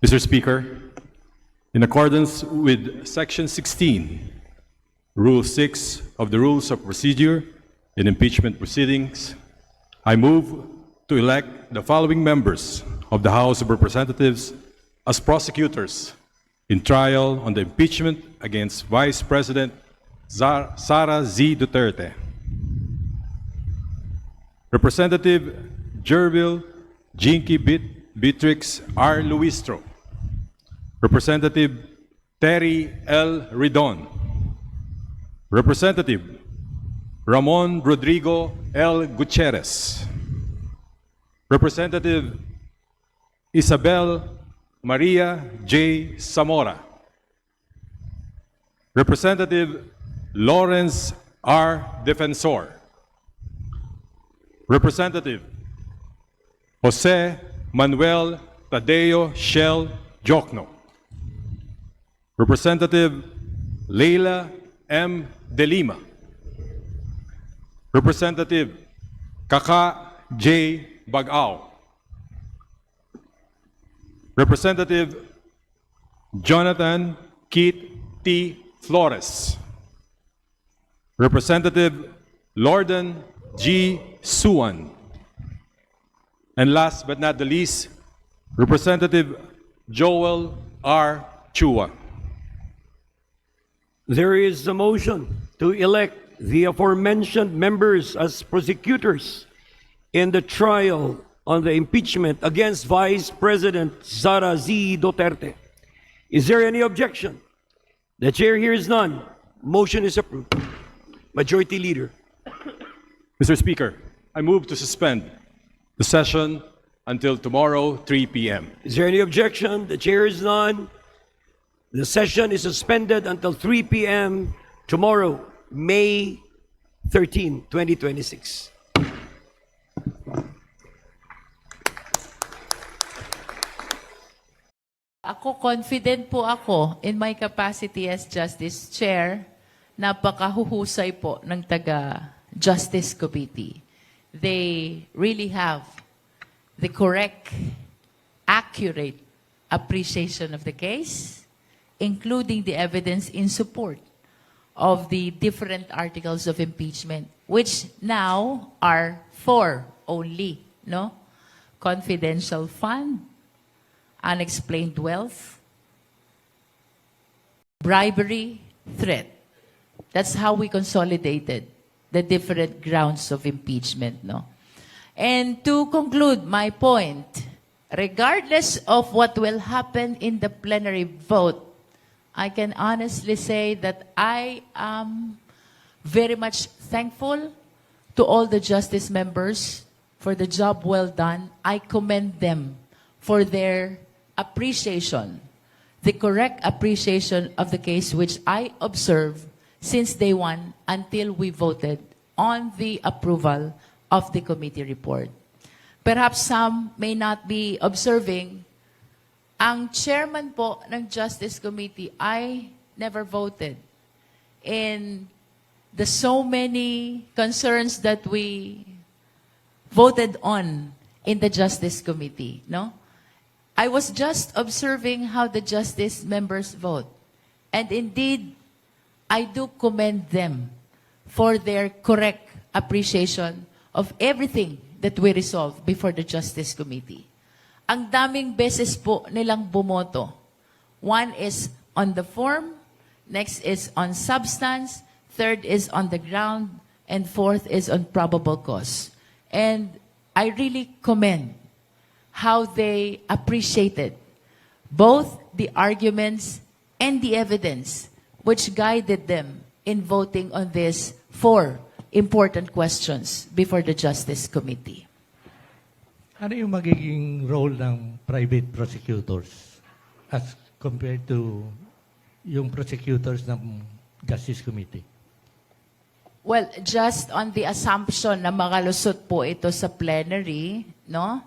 Mr. Speaker, in accordance with Section 16, Rule 6 of the Rules of Procedure in Impeachment Proceedings, I move to elect the following members of the House of Representatives as prosecutors in trial on the impeachment against Vice President Sara Z. Duterte. Representative Jervil Jinky Beatrix R. Luistro. Representative Terry L. Ridon. Representative Ramon Rodrigo L. Gutierrez. Representative Isabel Maria J. Zamora. Representative Lawrence R. Defensor. Representative Jose Manuel Tadeo Shell Jokno. Representative Leila M. De Lima. Representative Kaka J. Bagao. Representative Jonathan Keith T. Flores. Representative Lorden G. Suan. And last but not the least, Representative Joel R. Chua. There is a motion to elect the aforementioned members as prosecutors in the trial on the impeachment against Vice President Sara Z. Duterte. Is there any objection? The chair hears none. Motion is approved. Majority Leader. Mr. Speaker, I move to suspend the session until tomorrow, 3 p.m. Is there any objection? The chair is none. The session is suspended until 3 p.m. tomorrow, May 13, 2026. Confident po ako in my capacity as Justice Chair, napakahuhusay po ng taga-Justice Committee. They really have the correct, accurate appreciation of the case, including the evidence in support of the different articles of impeachment, which now are 4 only, no? Confidential fund, unexplained wealth, bribery, threat. That's how we consolidated the different grounds of impeachment, no? And to conclude my point, regardless of what will happen in the plenary vote, I can honestly say that I am very much thankful to all the justice members for the job well done. I commend them for their appreciation, the correct appreciation of the case which I observed since day one until we voted on the approval of the committee report. Perhaps some may not be observing, ang chairman po ng Justice Committee, I never voted in the so many concerns that we voted on in the Justice Committee, no? I was just observing how the justice members vote. And indeed, I do commend them for their correct appreciation of everything that we resolve before the Justice Committee. Ang daming beses po nilang bumoto. One is on the form, next is on substance, third is on the ground, and fourth is on probable cause. And I really commend how they appreciated both the arguments and the evidence which guided them in voting on these 4 important questions before the Justice Committee. Ano yung magiging role ng private prosecutors as compared to yung prosecutors ng Justice Committee? Well, just on the assumption na makalusot po ito sa plenary, no?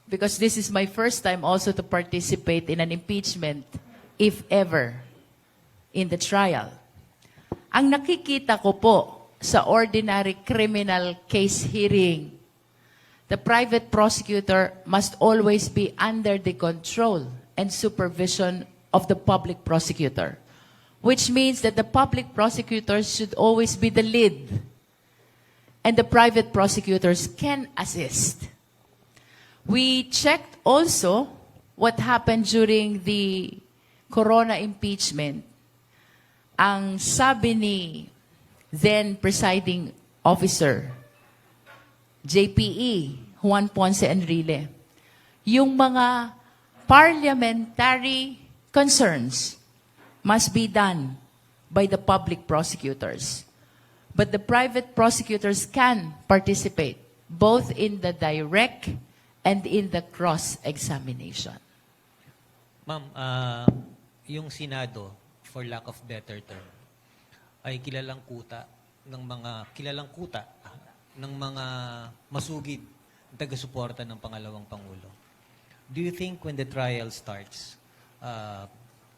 Because this is my first time also to participate in an impeachment, if ever, in the trial. Ang nakikita ko po sa ordinary criminal case hearing, the private prosecutor must always be under the control and supervision of the public prosecutor, which means that the public prosecutors should always be the lead, and the private prosecutors can assist. We checked also what happened during the Corona impeachment. Ang sabi ni then presiding officer, JPE, Juan Ponce Enrile, yung mga parliamentary concerns must be done by the public prosecutors. But the private prosecutors can participate both in the direct and in the cross-examination. Ma'am, yung Senado, for lack of better term, ay kilalang kuta ng mga masugid na taga-suporta ng pangalawang Pangulo. Do you think when the trial starts,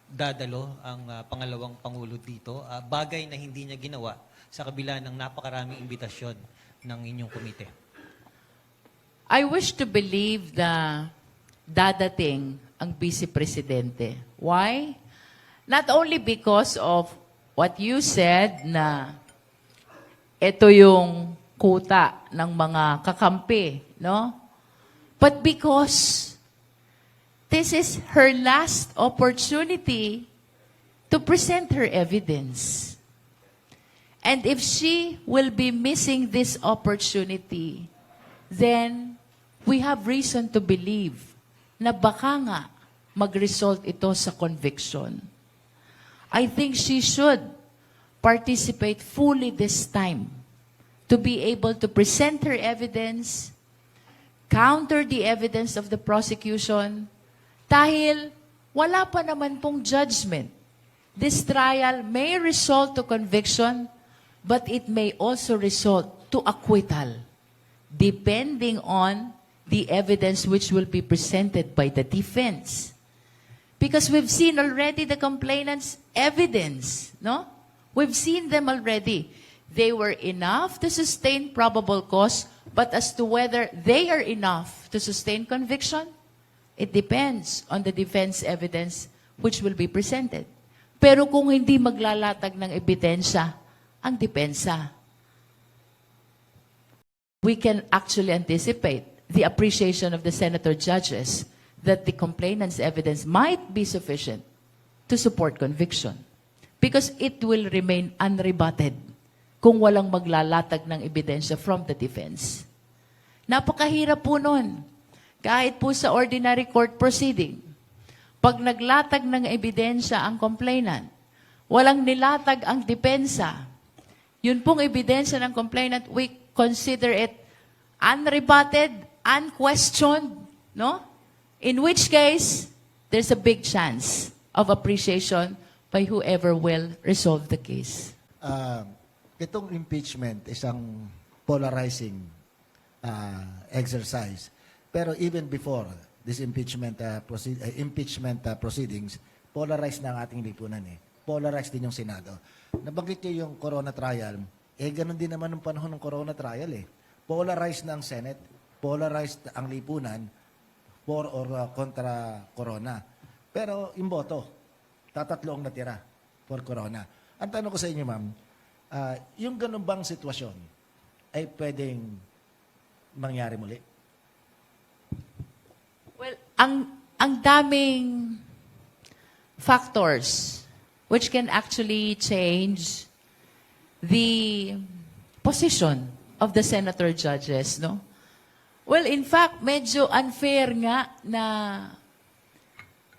dadalo ang pangalawang Pangulo dito, bagay na hindi niya ginawa sa kabila ng napakaraming imbitasyon ng inyong komite? I wish to believe na dadating ang Vice Presidente. Why? Not only because of what you said na ito yung kuta ng mga kakampi, no? But because this is her last opportunity to present her evidence. And if she will be missing this opportunity, then we have reason to believe na baka nga mag-result ito sa conviction. I think she should participate fully this time to be able to present her evidence, counter the evidence of the prosecution, dahil wala pa naman pong judgment. This trial may result to conviction, but it may also result to acquittal, depending on the evidence which will be presented by the defense. Because we've seen already the complainant's evidence, no? We've seen them already. They were enough to sustain probable cause, but as to whether they are enough to sustain conviction, it depends on the defense evidence which will be presented. Pero kung hindi maglalatag ng ebidensya ang depensa, we can actually anticipate the appreciation of the senator judges that the complainant's evidence might be sufficient to support conviction because it will remain unrebutted kung walang maglalatag ng ebidensya from the defense. Napakahirap po nun. Kahit po sa ordinary court proceeding, pag naglatag ng ebidensya ang complainant, walang nilatag ang depensa, yun pong ebidensya ng complainant, we consider it unrebutted, unquestioned, no? In which case, there's a big chance of appreciation by whoever will resolve the case. Itong impeachment, isang polarizing exercise. Pero even before this impeachment proceedings, polarized na ang ating lipunan eh. Polarized din yung Senado. Nabanggit niyo yung Corona trial, ganun din naman ng panahon ng Corona trial eh. Polarized na ang Senate, polarized ang lipunan, for or kontra Corona. Pero yung boto, tatatlo ang natira for Corona. Ang tanong ko sa inyo, ma'am, yung ganun bang sitwasyon ay pwedeng mangyari muli? Well, ang daming factors which can actually change the position of the senator judges, no? Well, in fact, medyo unfair nga na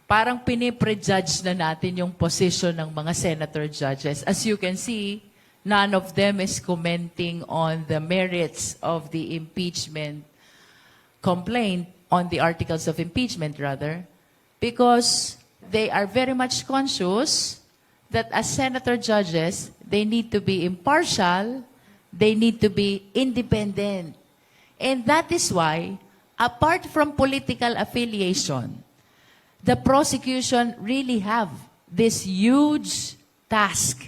parang piniprejudge na natin yung position ng mga senator judges. As you can see, none of them is commenting on the merits of the impeachment complaint, on the articles of impeachment rather, because they are very much conscious that as senator judges, they need to be impartial, they need to be independent. And that is why, apart from political affiliation, the prosecution really have this huge task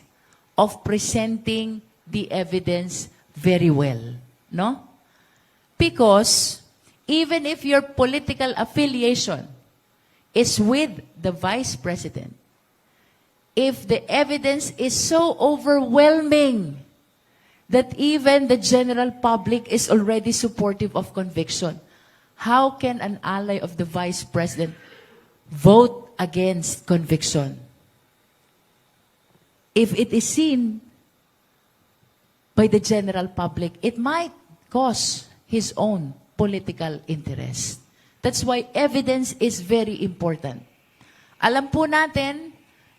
of presenting the evidence very well, no? Because even if your political affiliation is with the Vice President, if the evidence is so overwhelming that even the general public is already supportive of conviction, how can an ally of the Vice President vote against conviction? If it is seen by the general public, it might cause his own political interest. That's why evidence is very important. Alam po natin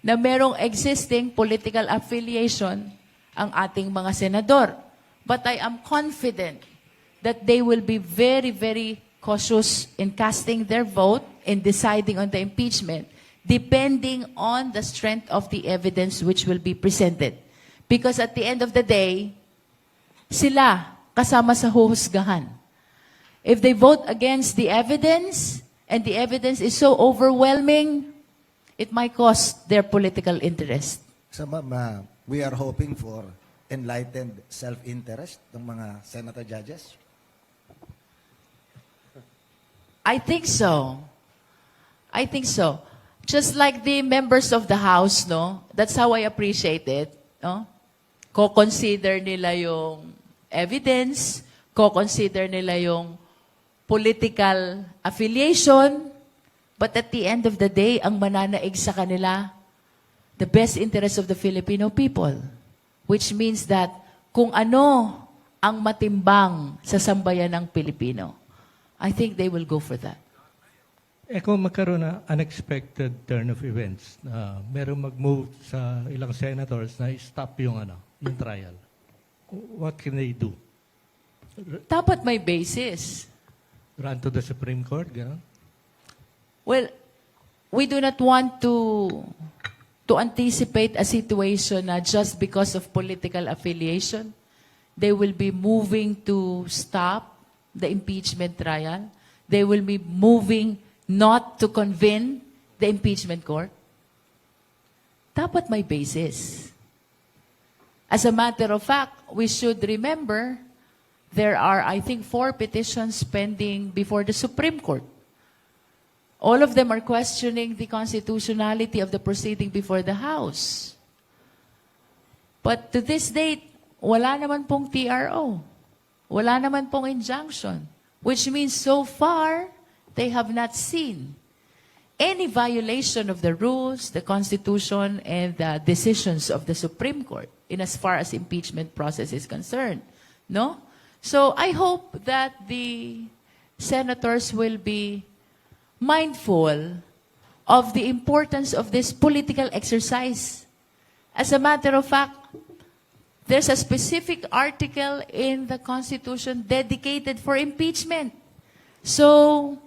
na merong existing political affiliation ang ating mga senador. But I am confident that they will be very, very cautious in casting their vote, in deciding on the impeachment, depending on the strength of the evidence which will be presented. Because at the end of the day, sila kasama sa huhusgahan. If they vote against the evidence, and the evidence is so overwhelming, it might cost their political interest. So ma'am, we are hoping for enlightened self-interest ng mga senator judges. I think so. I think so. Just like the members of the House, no? That's how I appreciate it, no? Co-consider nila yung evidence, co-consider nila yung political affiliation, but at the end of the day, ang mananaig sa kanila, the best interest of the Filipino people. Which means that kung ano ang matimbang sa sambayan ng Pilipino, I think they will go for that. Kung magkaroon na unexpected turn of events, merong mag-move sa ilang senators na stop yung trial, what can they do? Dapat may basis. Run to the Supreme Court, gano'n? Well, we do not want to anticipate a situation na just because of political affiliation, they will be moving to stop the impeachment trial. They will be moving not to convene the impeachment court. Dapat may basis. As a matter of fact, we should remember there are, I think, 4 petitions pending before the Supreme Court. All of them are questioning the constitutionality of the proceeding before the House. But to this date, wala naman pong TRO. Wala naman pong injunction. Which means so far, they have not seen any violation of the rules, the Constitution, and the decisions of the Supreme Court in as far as impeachment process is concerned. No? So I hope that the senators will be mindful of the importance of this political exercise. As a matter of fact, there's a specific article in the Constitution dedicated for impeachment. So,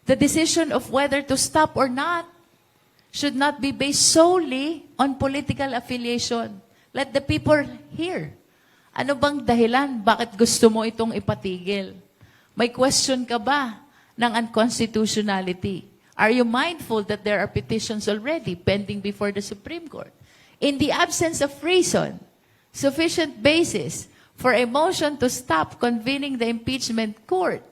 the decision of whether to stop or not should not be based solely on political affiliation. Let the people hear. Ano bang dahilan? Bakit gusto mo itong ipatigil? May question ka ba ng unconstitutionality? Are you mindful that there are petitions already pending before the Supreme Court? In the absence of reason, sufficient basis for a motion to stop convening the impeachment court,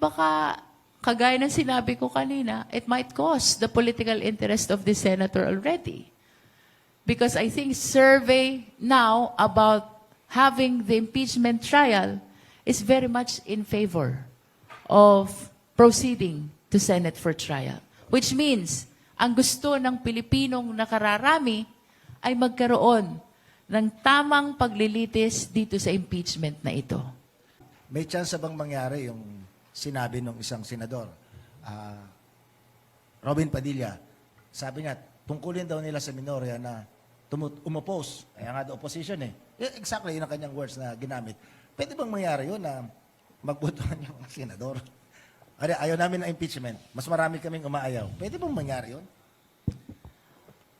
baka, kagaya ng sinabi ko kanina, it might cost the political interest of the senator already. Because I think survey now about having the impeachment trial is very much in favor of proceeding to Senate for trial. Which means, ang gusto ng Pilipinong nakararami ay magkaroon ng tamang paglilitis dito sa impeachment na ito. May chance bang mangyari yung sinabi ng isang senador? Robin Padilla, sabi niya, tungkulin daw nila sa minorya na umopose. Kaya nga daw opposition eh. Exactly yun ang kanyang words na ginamit. Pwede bang mangyari yun na magbotohan yung senador? Ayaw namin ng impeachment. Mas marami kaming umaayaw. Pwede bang mangyari yun?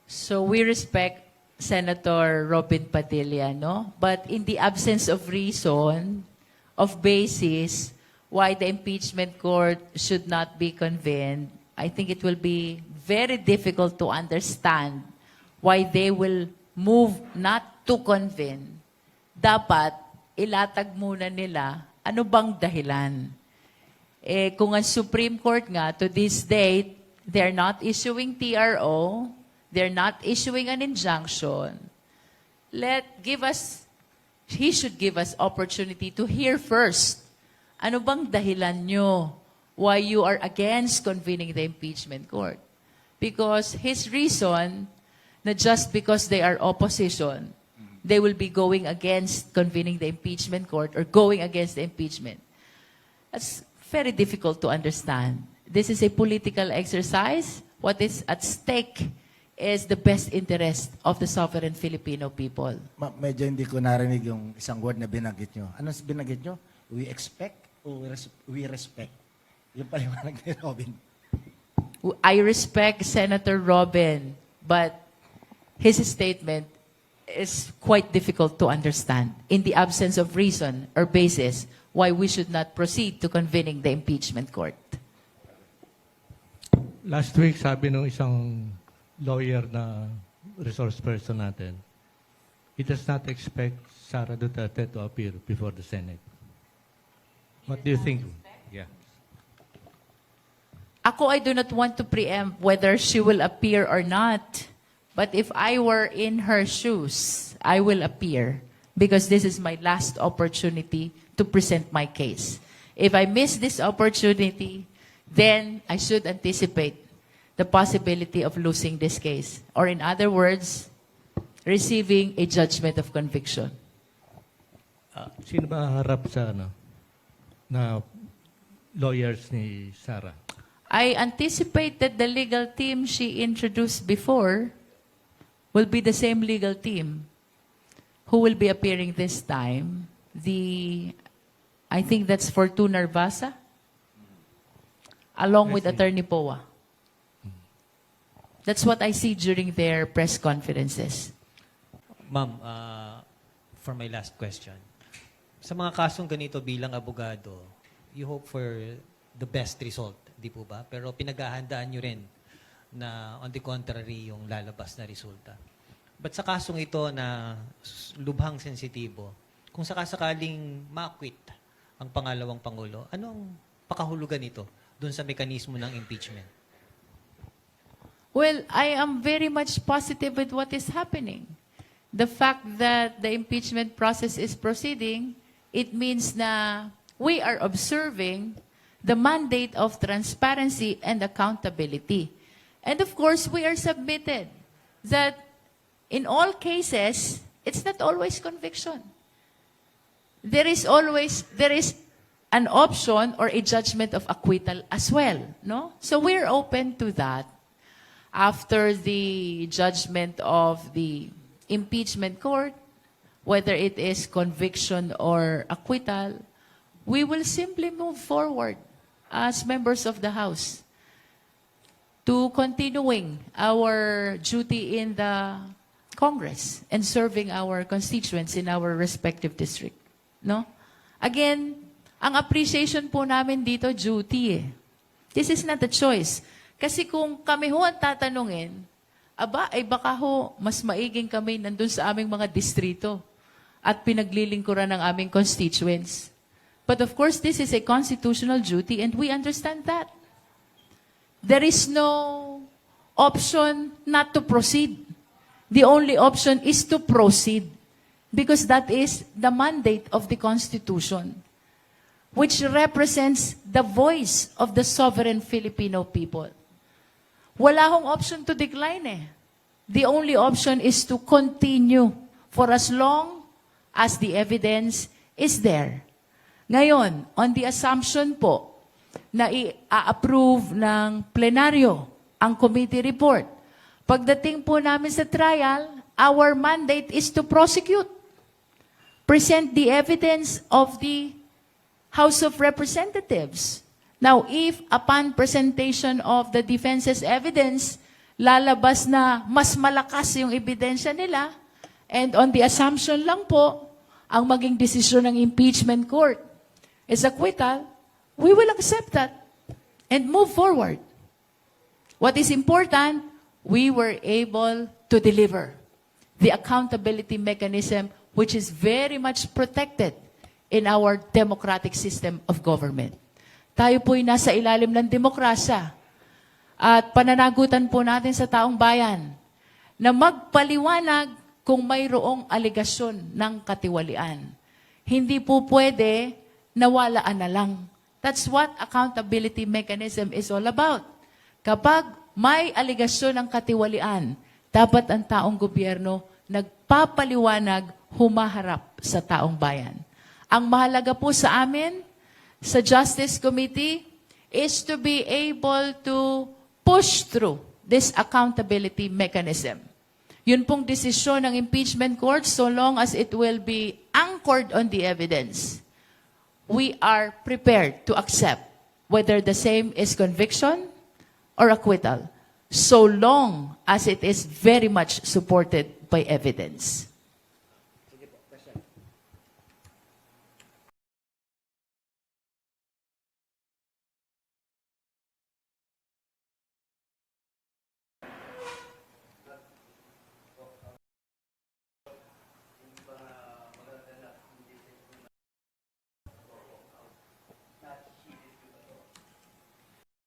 So we respect Senator Robin Padilla, no? But in the absence of reason, of basis, why the impeachment court should not be convened, I think it will be very difficult to understand why they will move not to convene. Dapat ilatag muna nila Ano bang dahilan? Eh, kung ang Supreme Court nga, to this date, they're not issuing TRO, they're not issuing an injunction, he should give us opportunity to hear first. Ano bang dahilan nyo why you are against convening the impeachment court? Because his reason, na just because they are opposition, they will be going against convening the impeachment court or going against the impeachment. That's very difficult to understand. This is a political exercise. What is at stake is the best interest of the sovereign Filipino people. Medyo hindi ko narinig yung isang word na binanggit nyo. Ano binanggit nyo? We expect o we respect? Yung paliwanag ni Robin. I respect Senator Robin, but his statement is quite difficult to understand in the absence of reason or basis why we should not proceed to convening the impeachment court. Last week, sabi nung isang lawyer na resource person natin, he does not expect Sara Duterte to appear before the Senate. What do you think? Yeah. Ako, I do not want to preempt whether she will appear or not. But if I were in her shoes, I will appear because this is my last opportunity to present my case. If I miss this opportunity, then I should anticipate the possibility of losing this case. Or in other words, receiving a judgment of conviction. Sino ba harap sa na lawyers ni Sara? I anticipate that the legal team she introduced before will be the same legal team who will be appearing this time. I think that's Fortuna Narvasa, along with Attorney Poa. That's what I see during their press conferences. Ma'am, for my last question. Sa mga kasong ganito bilang abogado, you hope for the best result, di po ba? Pero pinaghahandaan nyo rin na on the contrary yung lalabas na resulta. But sa kasong ito na lubhang sensitibo, kung sakasakaling ma-acquit ang pangalawang Pangulo, anong pakahulugan nito dun sa mekanismo ng impeachment? Well, I am very much positive with what is happening. The fact that the impeachment process is proceeding, it means na we are observing the mandate of transparency and accountability. And of course, we are submitted that in all cases, it's not always conviction. There is an option or a judgment of acquittal as well, no? So we're open to that. After the judgment of the impeachment court, whether it is conviction or acquittal, we will simply move forward as members of the House to continuing our duty in the Congress and serving our constituents in our respective district. No? Again, ang appreciation po namin dito, duty eh. This is not a choice. Kasi kung kami ho ang tatanungin, ay baka ho, mas maiging kami nandun sa aming mga distrito at pinaglilingkuran ng aming constituents. But of course, this is a constitutional duty and we understand that. There is no option not to proceed. The only option is to proceed because that is the mandate of the Constitution, which represents the voice of the sovereign Filipino people. Wala hong option to decline eh. The only option is to continue for as long as the evidence is there. Ngayon, on the assumption po na i-approve ng plenaryo ang committee report, pagdating po namin sa trial, our mandate is to prosecute. Present the evidence of the House of Representatives. Now, if upon presentation of the defense's evidence, lalabas na mas malakas yung ebidensya nila, and on the assumption lang po, ang maging desisyon ng impeachment court is acquittal, we will accept that and move forward. What is important, we were able to deliver the accountability mechanism which is very much protected in our democratic system of government. Tayo po'y nasa ilalim ng demokrasya at pananagutan po natin sa taong bayan na magpaliwanag kung mayroong aligasyon ng katiwalian. Hindi po pwede nawalaan na lang. That's what accountability mechanism is all about. Kapag may aligasyon ng katiwalian, dapat ang taong gobyerno nagpapaliwanag, humaharap sa taong bayan. Ang mahalaga po sa amin, sa Justice Committee, is to be able to push through this accountability mechanism. Yun pong desisyon ng impeachment court, so long as it will be anchored on the evidence, we are prepared to accept whether the same is conviction or acquittal, so long as it is very much supported by evidence.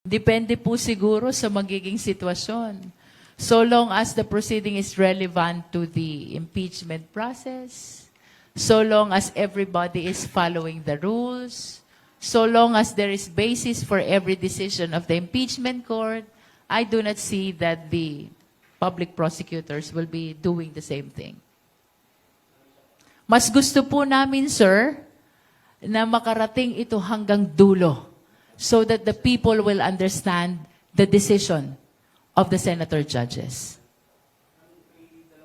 Depende po siguro sa magiging sitwasyon. So long as the proceeding is relevant to the impeachment process, so long as everybody is following the rules, so long as there is basis for every decision of the impeachment court, I do not see that the public prosecutors will be doing the same thing. Mas gusto po namin, sir, na makarating ito hanggang dulo, so that the people will understand the decision of the senator judges.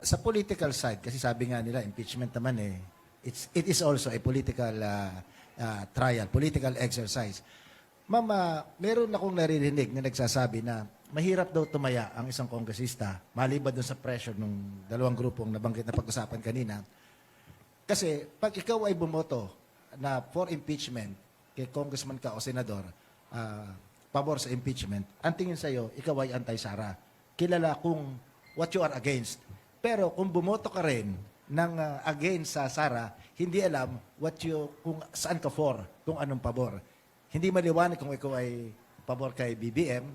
Sa political side, kasi sabi nga nila, impeachment naman it is also a political trial, political exercise. Ma'am, meron akong naririnig na nagsasabi na mahirap daw tumaya ang isang kongresista, maliban doon sa pressure ng dalawang grupong nabanggit na pag-usapan kanina. Kasi pag ikaw ay bumoto na for impeachment, kay congressman ka o senador, pabor sa impeachment, ang tingin sa'yo, ikaw ay anti-Sara. Kilala kung what you are against. Pero kung bumoto ka rin ng against sa Sara, hindi alam kung saan ka for, kung anong pabor. Hindi maliwanag kung ikaw ay pabor kay BBM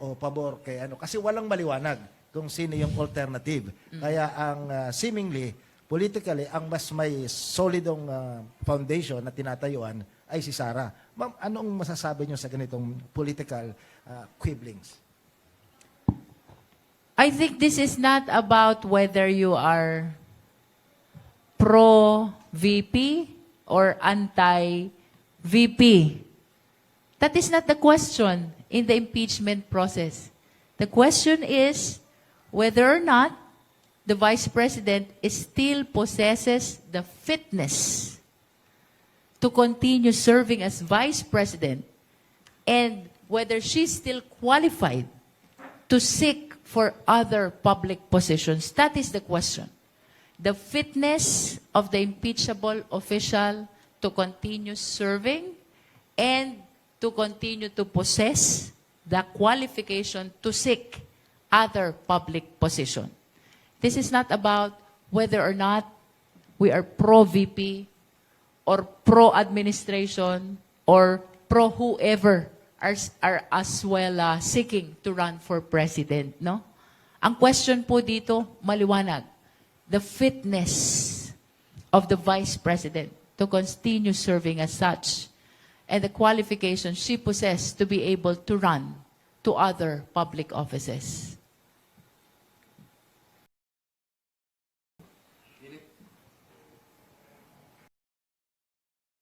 o pabor kay ano. Kasi walang maliwanag kung sino yung alternative. Kaya ang seemingly, politically, ang mas may solidong foundation na tinatayuan ay si Sara. Ma'am, anong masasabi niyo sa ganitong political quibblings? I think this is not about whether you are pro-VP or anti-VP. That is not the question in the impeachment process. The question is whether or not the Vice President still possesses the fitness to continue serving as Vice President and whether she's still qualified to seek for other public positions. That is the question. The fitness of the impeachable official to continue serving and to continue to possess the qualification to seek other public position. This is not about whether or not we are pro-VP or pro-administration or pro-whoever are as well seeking to run for president, no? Ang question po dito, maliwanag. The fitness of the Vice President to continue serving as such and the qualifications she possesses to be able to run to other public offices.